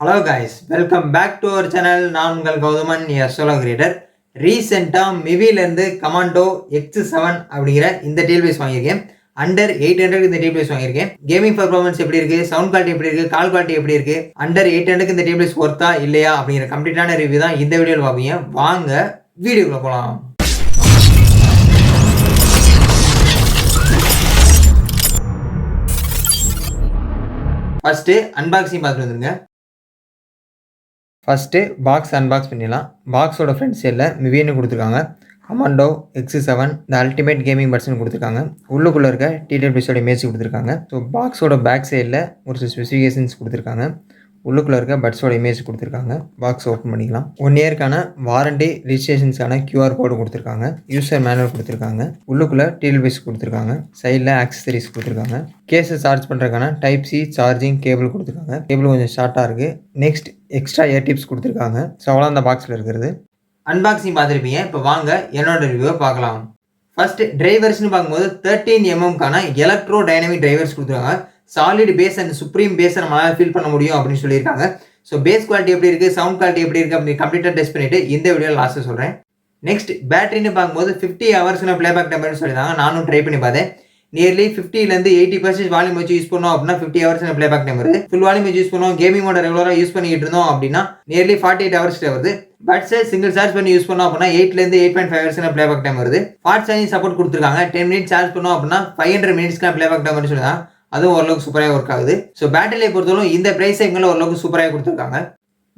Hello guys, welcome back to our channel. நான் உங்கள் Gowthaman, solo creator. ரீசெண்டாக மிவிலேருந்து கமாண்டோ X7 அப்படிங்கிற இந்த டீல்பேஸ் வாங்கியிருக்கேன். அண்டர் 800 இந்த டீல்பேஸ் வாங்கியிருக்கேன். கேமிங் பர்ஃபார்மன்ஸ் எப்படி இருக்குது, சவுண்ட் குவாலிட்டி எப்படி இருக்குது, கால் குவாலிட்டி எப்படி இருக்குது, அண்டர் 800 இந்த டீல்பேஸ் ஒர்த்தா இல்லையா அப்படிங்கிற கம்ப்ளீட்டான ரிவ்யூ தான் இந்த வீடியோவில் பார்ப்பீங்க. வாங்க வீடியோக்குள்ள போகலாம். ஃபர்ஸ்ட்டு அன்பாக்சிங் பார்த்துட்டு வந்துருங்க. ஃபஸ்ட்டு பாக்ஸ் அன்பாக்ஸ் பண்ணிடலாம். பாக்ஸோட ஃப்ரண்ட் சைடில் மிவின்னு கொடுத்துருக்காங்க. Commando X7 the ultimate gaming பட்ஸ்னு கொடுத்துருக்காங்க. உள்ளுக்குள்ளே இருக்க டீடைல்ஸோட இமேஜ் கொடுத்துருக்காங்க. ஸோ பாக்ஸோட பேக் சைடில் ஒரு சில ஸ்பெசிஃபிகேஷன்ஸ் கொடுத்துருக்காங்க. உள்ளுக்குள்ளே இருக்க பட்ஸோட இமேஜ் கொடுத்துருக்காங்க. பாக்ஸ் ஓப்பன் பண்ணிக்கலாம். 1 இயர்க்கான வாரண்டி ரிஜிஸ்ட்ரேஷன்ஸான QR கோடு கொடுத்துருக்காங்க. யூசர் மேனுவல் கொடுத்துருக்காங்க. உள்ளுக்குள்ளே டீடைல்ஸ் கொடுத்துருக்காங்க. சைடில் ஆக்சசரிஸ் கொடுத்துருக்காங்க. கேஸை சார்ஜ் பண்ணுறதுக்கான டைப் சி சார்ஜிங் கேபிள் கொடுத்துருக்காங்க. கேபிள் கொஞ்சம் ஷார்ட்டாக இருக்குது. நெக்ஸ்ட் எக்ஸ்ட்ரா ஏர் டிப்ஸ் கொடுத்துருக்காங்க. ஸோ அவ்வளோ அந்த பாக்ஸில் இருக்கிறது. அன்பாக்சிங் பார்த்துருப்பீங்க. இப்போ வாங்க என்னோட ரிவ்யூவை பார்க்கலாம். ஃபர்ஸ்ட் டிரைவர்ஸ்னு பார்க்கும்போது 13mm எலக்ட்ரோ டைனமிக் டிரைவர்ஸ் கொடுத்துருக்காங்க. சாலிட் பேஸ் அண்ட் சுப்ரீம் பேஸை நம்மளால் ஃபீல் பண்ண முடியும் அப்படின்னு சொல்லியிருக்காங்க. ஸோ பேஸ் குவாலிட்டி எப்படி இருக்குது, சவுண்ட் குவாலிட்டி எப்படி இருக்குது அப்படின்னு கம்ப்ளீட்டாக டெஸ்ட் பண்ணிவிட்டு இந்த வீடியோவில் லாஸ்ட்டு சொல்கிறேன். நெக்ஸ்ட் பேட்டரின்னு பார்க்கும்போது 50 ஹவர்ஸ்னு ப்ளேபேக் டைம்னு சொல்லியிருந்தாங்க. நானும் ட்ரை பண்ணி பார்த்தேன். நியர்லி 50% 80% வால்யூம் வச்சு யூஸ் பண்ணோம் அப்படின்னா 50 ஹவர்ஸ் ப்ளேபேக் டைம் வருது. ஃபுல் வால்யூம் வச்சு யூஸ் பண்ணுவோம், கேமிங் மோட ரெகுலராக யூஸ் பண்ணிக்கிட்டு இருந்தோம் அப்படின்னா நியர்லி 48 ஹவர்ஸ் வருது. பட்ஸை சிங்கிள் சார்ஜ் பண்ணி யூஸ் பண்ணோம் அப்படின்னா 8 8.5 ஹவர்ஸ் ப்ளேபேக் டைம் வருது. ஃபாஸ்ட் சார்ஜிங் சப்போர்ட் கொடுத்துருக்காங்க. 10 மினிட்ஸ் சார்ஜ் பண்ணோம் அப்படின்னா 500 மினிட்ஸ்க்கு ப்ளேபேக் டைம் சொல்லுவாங்க. அதுவும் ஓரளவுக்கு சூப்பராக ஒர்க் ஆகுது. ஸோ பேட்டரியை பொறுத்தவரை இந்த பிரைஸ் செக்மெண்ட்ல ஓரளவுக்கு சூப்பராக கொடுத்துருக்காங்க.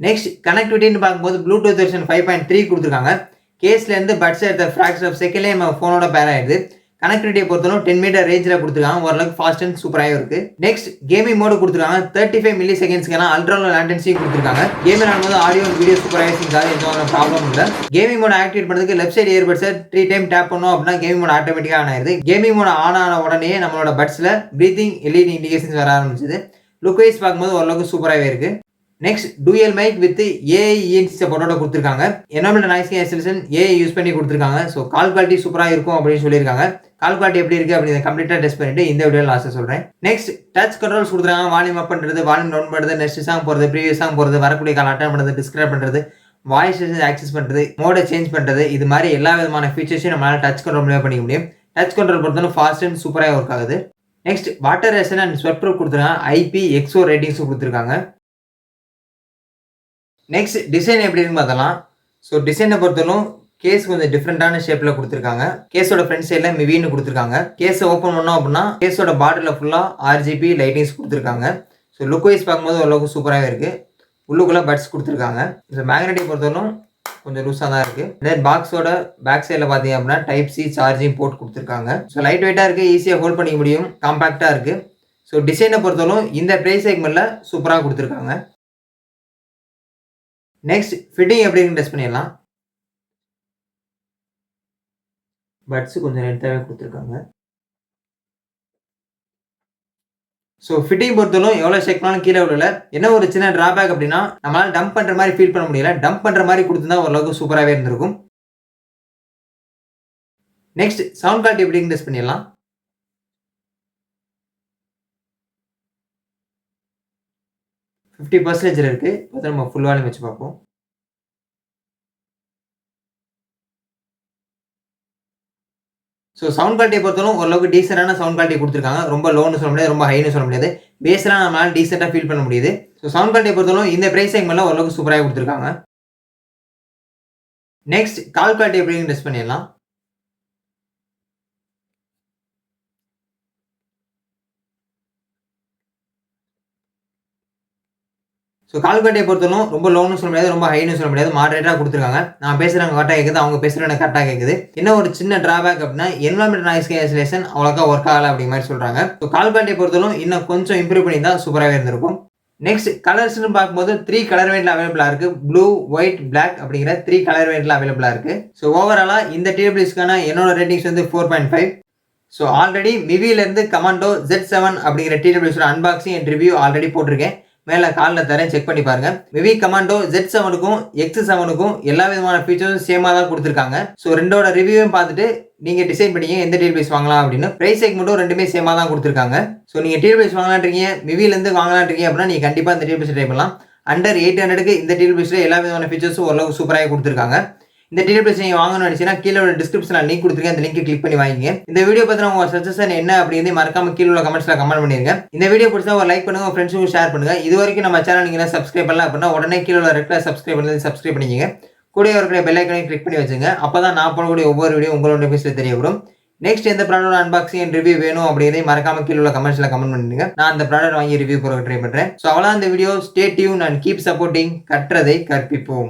நெக்ஸ்ட் கனெக்டிவிட்டின்னு பார்க்கும்போது ப்ளூடூத் வெர்ஷன் 5.3 கொடுத்துருக்காங்க. கேஸ்லேருந்து பட்ஸ் எடுத்த ஃப்ராக்ஷன் ஆஃப் செகண்ட்லேயே நம்ம ஃபோனோட பேர் ஆயிடுது. கனெக்டிவிட்டியை பொறுத்தவரை 10 மீட்டர் ரேஞ்சில் கொடுத்துருக்காங்க. ஓரளவுக்கு ஃபாஸ்ட் அண்ட் சூப்பராக இருக்குது. நெக்ஸ்ட் கேமிங் மோடு கொடுத்துருக்காங்க. 35 மில்லி செகண்ட்ஸ்க்கான அல்ட்ரா லோ லேட்டன்சி கொடுத்துருக்காங்க. கேமிங் ஆடும்போது ஆடியோ வீடியோ சூப்பராக இருக்காது, எந்த ப்ராப்ளம் இல்லை. கேமிங் மோட ஆக்டிவேட் பண்ணுறதுக்கு லெஃப்ட் சைடு இயர்பட்ஸை 3 டைம் டேப் பண்ணோம் அப்படின்னா கேமிங் மோட் ஆட்டோமேட்டிக்காக ஆன் ஆயிடுது. கேமிங் மோட ஆன் ஆன உடனே நம்மளோட பட்ஸில் ப்ரீத்திங் எல்இடி இண்டிகேஷன்ஸ் வர ஆரம்பிச்சது. லுக் வைஸ் பார்க்கும்போது ஓரளவுக்கு சூப்பராகவே இருக்குது. Next dual mic with AI ENC சப்போர்ட்டோட கொடுத்துருக்காங்க. Environmental noise cancellation AI use பண்ணி கொடுத்துருக்காங்க. ஸோ கால் குவாலிட்டி சூப்பராக இருக்கும் அப்படின்னு சொல்லியிருக்காங்க. கால் குவாலிட்டி எப்படி இருக்குது அப்படின்னு கம்ப்ளீட்டாக டெஸ்ட் பண்ணிட்டு இந்த வீடியோ லாஸ்ட்டாக சொல்கிறேன். நெக்ஸ்ட் டச் கண்ட்ரோல்ஸ் கொடுத்துருக்காங்க. வால்யூம் அப் பண்ணுறது, வால்யூம் டவுன் பண்ணுறது, நெக்ஸ்ட் சாங் போகிறது, ப்ரீவியஸ் சாங் போகிறது, வரக்கூடிய கால் அட்டன் பண்ணுறது, டிஸ்கிரைப் பண்ணுறது, வாய்ஸ் ஆக்சஸ் பண்ணுறது, மோடை சேஞ்ச் பண்ணுறது, இது மாதிரி எல்லா விதமான ஃபீச்சர்ஸையும் நம்மளால் டச் கண்ட்ரோல் மூலியமாக பண்ணிக்க முடியும். டச் கண்ட்ரோல் பொறுத்தவரை ஃபாஸ்ட் அண்ட் சூப்பராக ஒர்க் ஆகுது. Next water resistant and sweat proof கொடுத்துருக்காங்க. IPX4 ரேட்டிங்ஸும் கொடுத்துருக்காங்க. நெக்ஸ்ட் டிசைன் எப்படி இருக்குன்னு பார்த்தலாம். ஸோ டிசைனை பொறுத்தவரைக்கும் கேஸ் கொஞ்சம் டிஃப்ரெண்டான ஷேப்பில் கொடுத்துருக்காங்க. கேஸோட ஃப்ரண்ட் சைடில் மிவின்னு கொடுத்துருக்காங்க. கேஸை ஓப்பன் பண்ணோம் அப்படின்னா கேஸோட பாட்டிலில் ஃபுல்லாக RGB லைட்டிங்ஸ் கொடுத்துருக்காங்க. ஸோ லுக் வைஸ் பார்க்கும்போது ஓரளவுக்கு சூப்பராகவே இருக்குது. உள்ளுக்குள்ளே பட்ஸ் கொடுத்துருக்காங்க. ஸோ மேக்னெட்டிக் பொறுத்தவரைக்கும் கொஞ்சம் லூஸாக தான் இருக்குது. தென் பாக்ஸோட பேக் சைடில் பார்த்தீங்க அப்படின்னா டைப் சி சார்ஜிங் போர்ட் கொடுத்துருக்காங்க. ஸோ லைட் வெயிட்டாக இருக்குது, ஈஸியாக ஹோல்ட் பண்ணிக்க முடியும், காம்பேக்டாக இருக்குது. ஸோ டிசைனை பொறுத்தவரைக்கும் இந்த ப்ரைஸ் செக்மெண்ட்டில் சூப்பராக கொடுத்துருக்காங்க. நெக்ஸ்ட் ஃபிட்டிங் எப்படின்னு டெஸ்ட் பண்ணிடலாம். பட்ஸ் கொஞ்சம் லென்த்தாகவே கொடுத்துருக்காங்க. ஸோ ஃபிட்டிங் பொறுத்தவரைக்கும் எவ்வளோ செக் பண்ணாலும் கீழே விடல. என்ன ஒரு சின்ன டிராபேக் அப்படின்னா நம்மளால டம்ப் பண்ணுற மாதிரி ஃபீல் பண்ண முடியல. டம்ப் பண்ணுற மாதிரி கொடுத்துருந்தா ஓரளவுக்கு சூப்பராகவே இருந்திருக்கும். நெக்ஸ்ட் சவுண்ட் குவாலிட்டி எப்படின்னு டெஸ்ட் பண்ணிடலாம். %50 இருக்குது. பார்த்து நம்ம ஃபுல் வால்யூம் வச்சு பார்ப்போம். ஸோ சவுண்ட் குவாலிட்டியை பொறுத்தவரைக்கும் ஓரளவுக்கு டீசெண்டான சவுண்ட் குவாலிட்டி கொடுத்துருக்காங்க. ரொம்ப லோன்னு சொல்ல முடியாது, ரொம்ப ஹைன்னு சொல்ல முடியாது. பேஸ்லாம் நம்மளால டீசெண்டாக ஃபீல் பண்ண முடியுது. ஸோ சவுண்ட் குவாலிட்டியை பொறுத்தவரைக்கும் இந்த ப்ரைஸ் செக்மெண்ட்ல ஓரளவுக்கு சூப்பராக கொடுத்துருக்காங்க. நெக்ஸ்ட் கால் குவாலிட்டி எப்படின்னு டெஸ்ட் பண்ணிடலாம். ஸோ கால் குவாலிட்டியை பொறுத்தவரைக்கும் ரொம்ப லோன்னு சொல்ல முடியாது, ரொம்ப ஹைன்னு சொல்ல முடியாது, மாடரேட்டாக கொடுத்துருக்காங்க. நான் பேசுகிறவங்க கரெக்டாக கேட்குது, அவங்க பேசுகிறவங்க கரெக்டாக கேட்குது. என்ன ஒரு சின்ன டிராபேக் அப்படின்னா என்வரான்மெண்டல் நாய்ஸ் கேன்சலேஷன் அவ்வளோக்கா ஒர்க் ஆகலை அப்படிங்கிற மாதிரி சொல்கிறாங்க. ஸோ கால் குவாலிட்டியை பொறுத்தவரைக்கும் இன்னும் கொஞ்சம் இம்ப்ரூவ் பண்ணி தான் சூப்பராகவே இருந்திருக்கும். நெக்ஸ்ட் கலர்ஸ்னு பார்க்கும்போது 3 கலர் வேரியண்ட்ல அவைலபிளாக இருக்குது. ப்ளூ, ஒயிட், பிளாக் அப்படிங்கிற 3 கலர் வேரியண்ட்ல அவைலபிளாக இருக்குது. ஸோ ஓவராலாக இந்த டீபிள்ஸ்க்கான என்னோட ரேட்டிங்ஸ் வந்து 4.5. ஸோ ஆல்ரெடி மிவிலேருந்து கமாண்டோ Z7 அப்படிங்கிற டீடபிள்யூஸோட அன்பாக்சிங் அண்ட் ரிவ்யூ ஆல்ரெடி போட்டிருக்கேன். மேலே காலில் தரேன், செக் பண்ணி பாருங்க. மிவி கமாண்டோ Z7க்கும் X7க்கும் எல்லா விதமான ஃபீச்சர்ஸும் சேமாக தான் கொடுத்துருக்காங்க. ஸோ ரெண்டோட ரிவ்யூவும் பார்த்துட்டு நீங்கள் டிசைட் பண்ணிங்க எந்த டீல்பேஸ் வாங்கலாம் அப்படின்னு. ப்ரைஸ் செக்மெண்ட்டும் ரெண்டுமே சேமாக தான் கொடுத்துருக்காங்க. ஸோ நீங்கள் டீல்பேஸ் வாங்கலான்றீங்க, மிவிலேருந்து வாங்கலான்றீங்க அப்படின்னா நீங்கள் கண்டிப்பாக இந்த டீல்பேஸ் ட்ரை பண்ணலாம். அண்டர் 800க்கு இந்த TLBSல எல்லா விதமான ஃபீச்சர்ஸும் ஓரளவு சூப்பராக கொடுத்துருக்காங்க. இந்த TLBS நீங்க வாங்கணும்னு நினைச்சீங்கன்னா கீழே உள்ள டிஸ்கிரிப்ஷன்ல லிங்க் கொடுத்துருக்கேன். அந்த லிங்கை கிளிக் பண்ணி வாங்கிங்க. இந்த வீடியோ பத்தின உங்க சஜஷன் என்ன அப்படின்னு மறக்காம கீழே உள்ள கமெண்ட்ஸ்ல கமெண்ட் பண்ணிருங்க. இந்த வீடியோ பிடிச்சா ஒரு லைக் பண்ணுங்க, உங்க ஃப்ரெண்ட்ஸுக்கு ஷேர் பண்ணுங்க. இது வரைக்கும் நம்ம சேனல் நீங்க சப்ஸ்கிரைப் பண்ணல அப்படின்னா உடனே கீழே உள்ள ரெட் கலர் சப்ஸ்கிரைப் பண்ணி சப்ஸ்கிரைப் பண்ணிக்கங்க. கூடவே இருக்கிற பெல் ஐகானை கிளிக் பண்ணி வச்சுங்க. அப்பதான் நான் போடக்கூடிய ஒவ்வொரு வீடியோ உங்களோட நோட்டிஃபிகேஷன்ல தெரிய வரும். நெக்ஸ்ட் எந்த ப்ராடக்ட் அன்பாக்சிங் அண்ட் ரிவ்யூ வேணும் அப்படிங்கிறதை மறக்காம கீழே உள்ள கமெண்ட்ஸ்ல கமெண்ட் பண்ணிடுங்க. நான் அந்த ப்ராடக்ட் வாங்கி ரிவ்யூ போட ட்ரை பண்றேன். ஸோ அவ்வளோ இந்த video. Stay tune and keep supporting. கற்றதை கற்பிப்போம்.